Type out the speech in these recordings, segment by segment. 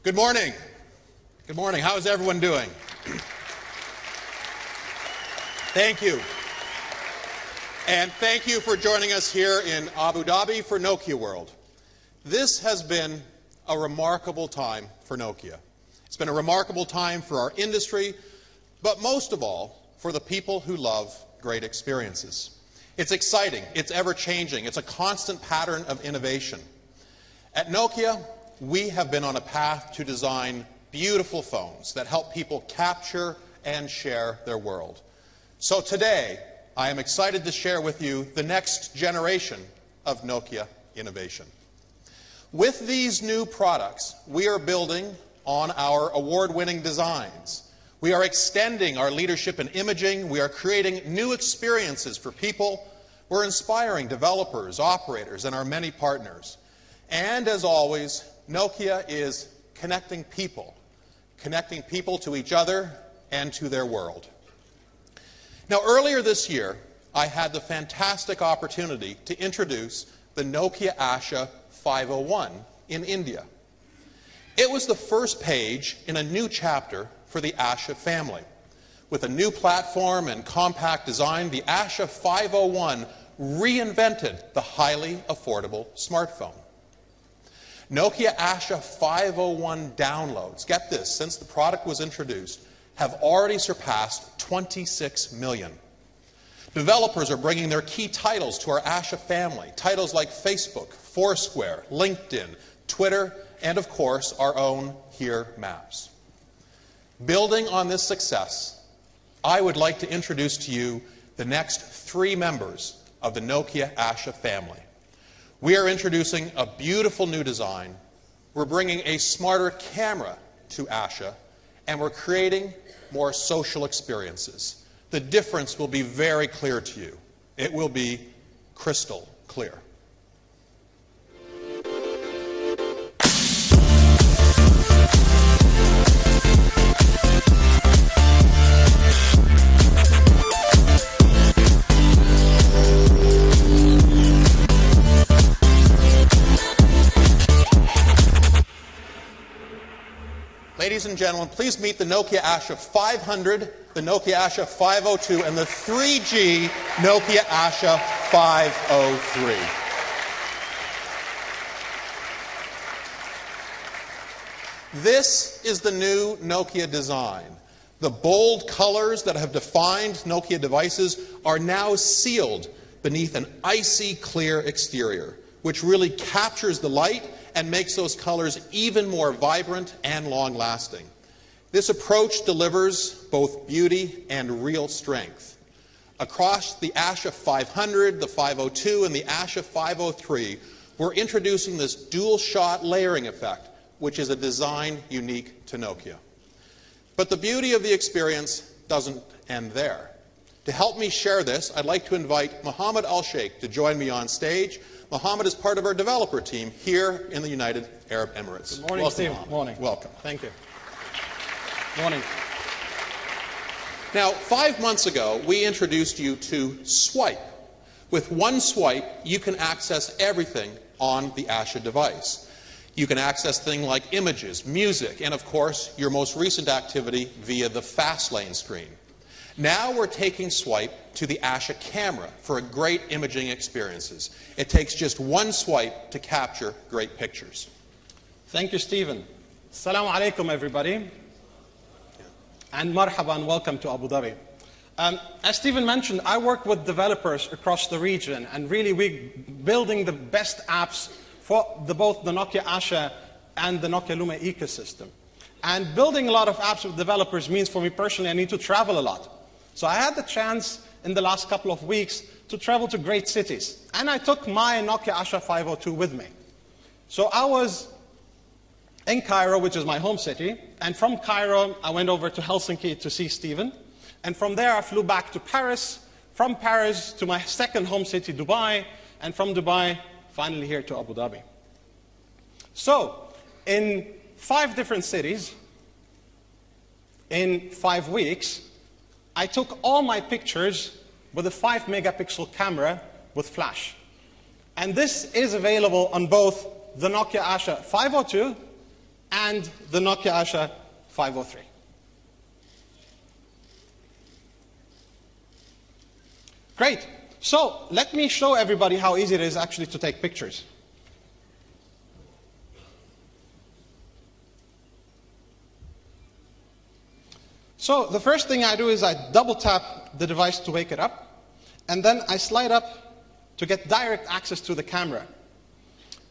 Good morning. Good morning. How is everyone doing? Thank you. And thank you for joining us here in Abu Dhabi for Nokia World. This has been a remarkable time for Nokia. It's been a remarkable time for our industry, but most of all, for the people who love great experiences. It's exciting. It's ever-changing. It's a constant pattern of innovation. At Nokia, we have been on a path to design beautiful phones that help people capture and share their world. So today, I am excited to share with you the next generation of Nokia innovation. With these new products, we are building on our award-winning designs. We are extending our leadership in imaging. We are creating new experiences for people. We're inspiring developers, operators, and our many partners. And as always, Nokia is connecting people to each other and to their world. Now, earlier this year, I had the fantastic opportunity to introduce the Nokia Asha 501 in India. It was the first page in a new chapter for the Asha family. With a new platform and compact design, the Asha 501 reinvented the highly affordable smartphone. Nokia Asha 501 downloads, get this, since the product was introduced, have already surpassed 26 million. Developers are bringing their key titles to our Asha family, titles like Facebook, Foursquare, LinkedIn, Twitter, and of course, our own Here Maps. Building on this success, I would like to introduce to you the next 3 members of the Nokia Asha family. We are introducing a beautiful new design, we're bringing a smarter camera to Asha, and we're creating more social experiences. The difference will be very clear to you. It will be crystal clear. Ladies and gentlemen, please meet the Nokia Asha 500, the Nokia Asha 502, and the 3G Nokia Asha 503. This is the new Nokia design. The bold colors that have defined Nokia devices are now sealed beneath an icy clear exterior, which really captures the light and makes those colors even more vibrant and long-lasting. This approach delivers both beauty and real strength. Across the Asha 500, the 502, and the Asha 503, we're introducing this dual-shot layering effect, which is a design unique to Nokia. But the beauty of the experience doesn't end there. To help me share this, I'd like to invite Mohammed Al-Sheikh to join me on stage. Mohammed is part of our developer team here in the United Arab Emirates. Good morning, Steve. Morning. Welcome. Thank you. Morning. Now, 5 months ago, we introduced you to Swipe. With one swipe, you can access everything on the Asha device. You can access things like images, music, and of course, your most recent activity via the fast lane screen. Now we're taking Swipe to the Asha camera for great imaging experiences. It takes just one swipe to capture great pictures. Thank you, Stephen. Assalamu alaikum, everybody. And marhaban, welcome to Abu Dhabi. As Stephen mentioned, I work with developers across the region, and really we're building the best apps for both the Nokia Asha and the Nokia Lumia ecosystem. And building a lot of apps with developers means for me personally I need to travel a lot. So I had the chance in the last couple of weeks to travel to great cities. And I took my Nokia Asha 502 with me. So I was in Cairo, which is my home city. And from Cairo, I went over to Helsinki to see Stephen. And from there, I flew back to Paris. From Paris to my second home city, Dubai. And from Dubai, finally here to Abu Dhabi. So, in 5 different cities, in 5 weeks, I took all my pictures with a 5-megapixel camera with flash. And this is available on both the Nokia Asha 502 and the Nokia Asha 503. Great. So let me show everybody how easy it is actually to take pictures. So the first thing I do is I double tap the device to wake it up, and then I slide up to get direct access to the camera.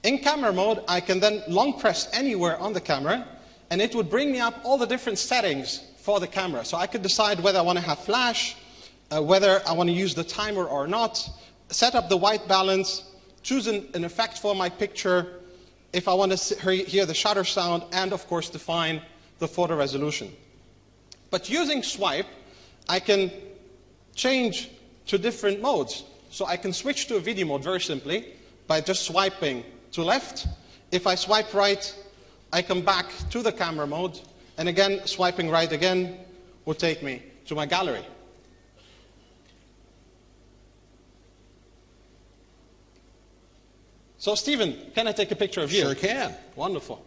In camera mode, I can then long press anywhere on the camera, and it would bring me up all the different settings for the camera. So I could decide whether I want to have flash, whether I want to use the timer or not, set up the white balance, choose an effect for my picture, if I want to hear the shutter sound, and of course define the photo resolution. But using swipe, I can change to different modes. So I can switch to a video mode very simply by just swiping to left. If I swipe right, I come back to the camera mode. And again, swiping right again will take me to my gallery. So Stephen, can I take a picture of you? Sure can. Wonderful.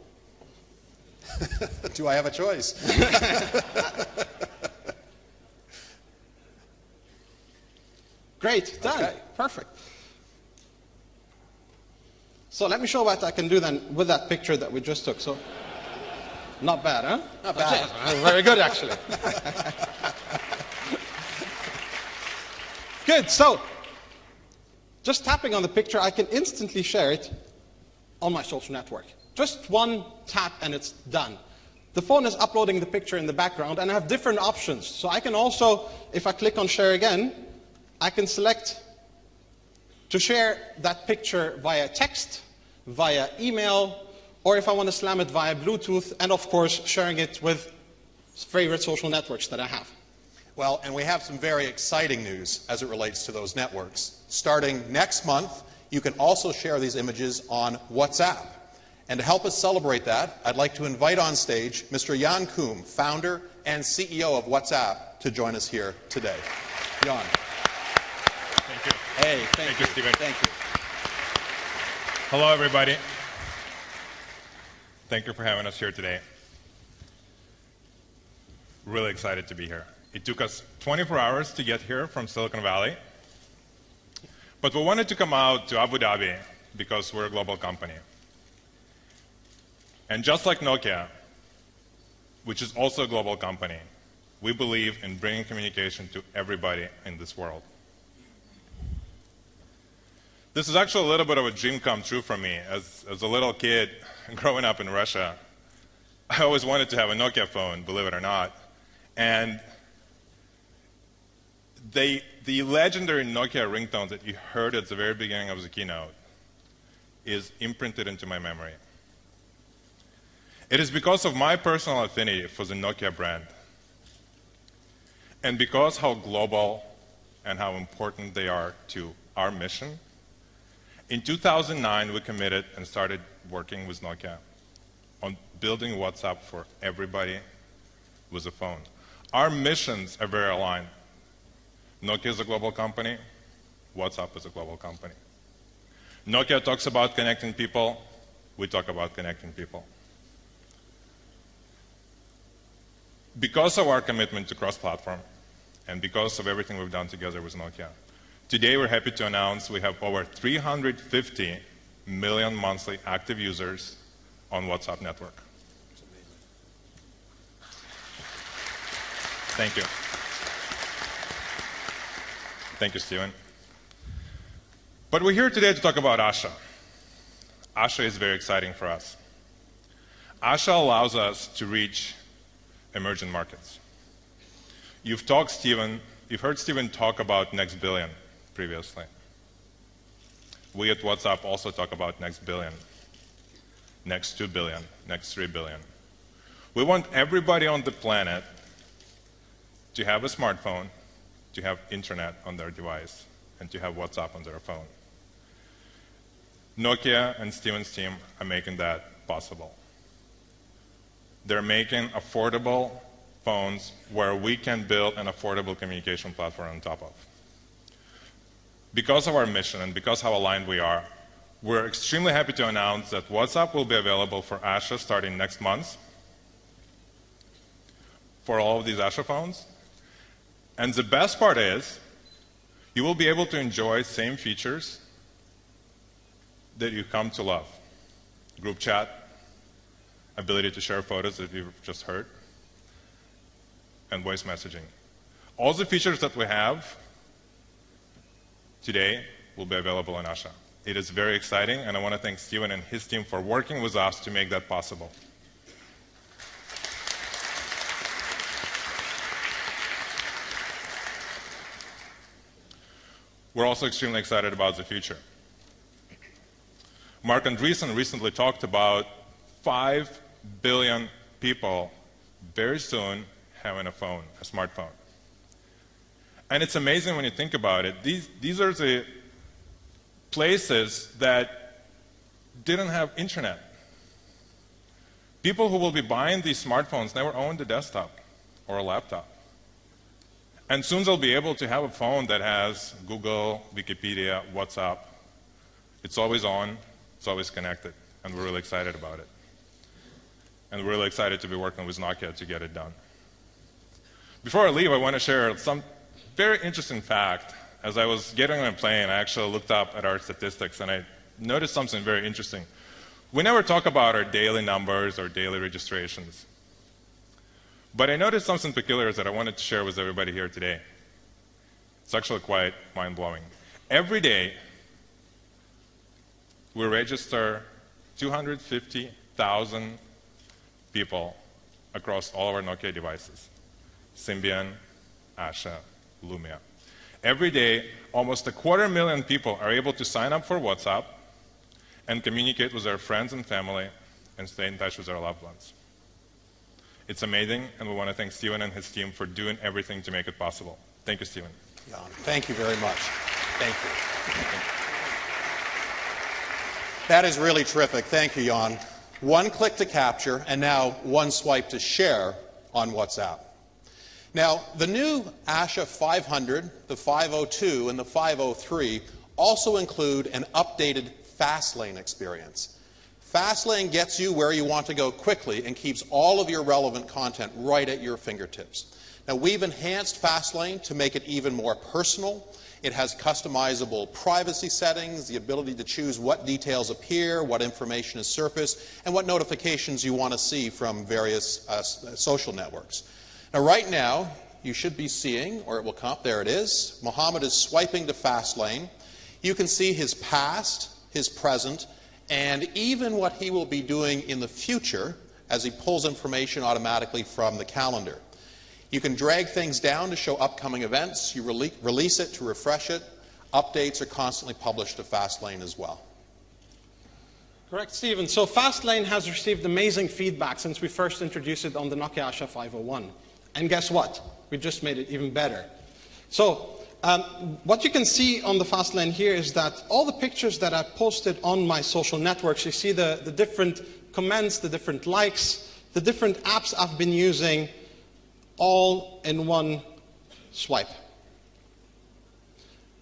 Do I have a choice? Great, done. Okay. Perfect. So let me show what I can do then with that picture that we just took. So, not bad, huh? Not bad. Very good, actually. Good, so, just tapping on the picture, I can instantly share it on my social network. Just one tap and it's done. The phone is uploading the picture in the background, and I have different options. So I can also, if I click on share again, I can select to share that picture via text, via email, or if I want to slam it via Bluetooth, and of course sharing it with favorite social networks that I have. Well, and we have some very exciting news as it relates to those networks. Starting next month, you can also share these images on WhatsApp. And to help us celebrate that, I'd like to invite on stage Mr. Jan Koum, founder and CEO of WhatsApp, to join us here today. Jan. Thank you. Hey, thank you, Stephen. Thank you. Hello, everybody. Thank you for having us here today. Really excited to be here. It took us 24 hours to get here from Silicon Valley. But we wanted to come out to Abu Dhabi because we're a global company. And just like Nokia, which is also a global company, we believe in bringing communication to everybody in this world. This is actually a little bit of a dream come true for me. As a little kid growing up in Russia, I always wanted to have a Nokia phone, believe it or not. And the legendary Nokia ringtone that you heard at the very beginning of the keynote is imprinted into my memory. It is because of my personal affinity for the Nokia brand, and because how global and how important they are to our mission. In 2009, we committed and started working with Nokia on building WhatsApp for everybody with a phone. Our missions are very aligned. Nokia is a global company. WhatsApp is a global company. Nokia talks about connecting people. We talk about connecting people. Because of our commitment to cross-platform and because of everything we've done together with Nokia, today we're happy to announce we have over 350 million monthly active users on WhatsApp network. Thank you. Thank you, Stephen. But we're here today to talk about Asha. Asha is very exciting for us. Asha allows us to reach emerging markets. You've heard Steven talk about next billion previously. We at WhatsApp also talk about next billion, next 2 billion, next 3 billion. We want everybody on the planet to have a smartphone, to have internet on their device, and to have WhatsApp on their phone. Nokia and Steven's team are making that possible. They're making affordable phones where we can build an affordable communication platform on top of. Because of our mission and because how aligned we are, we're extremely happy to announce that WhatsApp will be available for Asha starting next month for all of these Asha phones. And the best part is, you will be able to enjoy same features that you come to love. Group chat, ability to share photos that you've just heard, and voice messaging. All the features that we have today will be available in Asha. It is very exciting, and I want to thank Steven and his team for working with us to make that possible. We're also extremely excited about the future. Mark Andreessen recently talked about 5 billion people very soon having a phone, a smartphone. And it's amazing when you think about it. These are the places that didn't have internet. People who will be buying these smartphones never owned a desktop or a laptop. And soon they'll be able to have a phone that has Google, Wikipedia, WhatsApp. It's always on, it's always connected, and we're really excited about it. And we're really excited to be working with Nokia to get it done. Before I leave, I want to share some very interesting fact. As I was getting on a plane, I actually looked up at our statistics, and I noticed something very interesting. We never talk about our daily numbers or daily registrations. But I noticed something peculiar that I wanted to share with everybody here today. It's actually quite mind-blowing. Every day, we register 250,000 people across all of our Nokia devices. Symbian, Asha, Lumia. Every day, almost 250,000 people are able to sign up for WhatsApp and communicate with their friends and family and stay in touch with their loved ones. It's amazing, and we want to thank Steven and his team for doing everything to make it possible. Thank you, Steven. Jan, thank you very much. Thank you. That is really terrific. Thank you, Jan. One click to capture, and now one swipe to share on WhatsApp. Now, the new Asha 500, the 502, and the 503 also include an updated fast lane experience. Fast lane gets you where you want to go quickly and keeps all of your relevant content right at your fingertips. Now, we've enhanced fast lane to make it even more personal. It has customizable privacy settings, the ability to choose what details appear, what information is surfaced, and what notifications you want to see from various social networks. Now, right now, you should be seeing, or it will come up, there it is. Mohammed is swiping to fast lane. You can see his past, his present, and even what he will be doing in the future as he pulls information automatically from the calendar. You can drag things down to show upcoming events. You release it to refresh it. Updates are constantly published to Fastlane as well. Correct, Stephen. So Fastlane has received amazing feedback since we first introduced it on the Nokia Asha 501. And guess what? We just made it even better. So what you can see on the Fastlane here is that all the pictures that I posted on my social networks, you see the different comments, the different likes, the different apps I've been using, all in one swipe.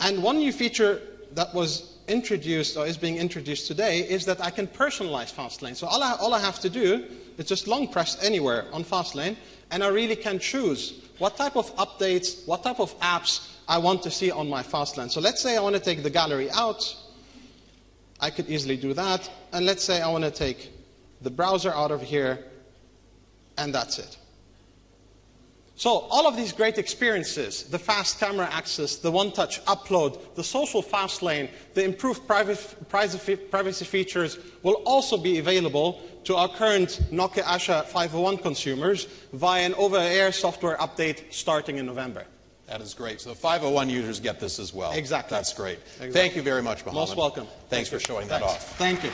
And one new feature that was introduced or is being introduced today is that I can personalize Fastlane. So all I have to do is just long press anywhere on Fastlane, and I really can choose what type of updates, what type of apps I want to see on my Fastlane. So let's say I want to take the gallery out. I could easily do that. And let's say I want to take the browser out of here, and that's it. So all of these great experiences, the fast camera access, the one-touch upload, the social fast lane, the improved privacy features will also be available to our current Nokia Asha 501 consumers via an over-the-air software update starting in November. That is great. So the 501 users get this as well. Exactly. That's great. Exactly. Thank you very much, Mohammed. Most welcome. Thanks for showing that off. Thank you.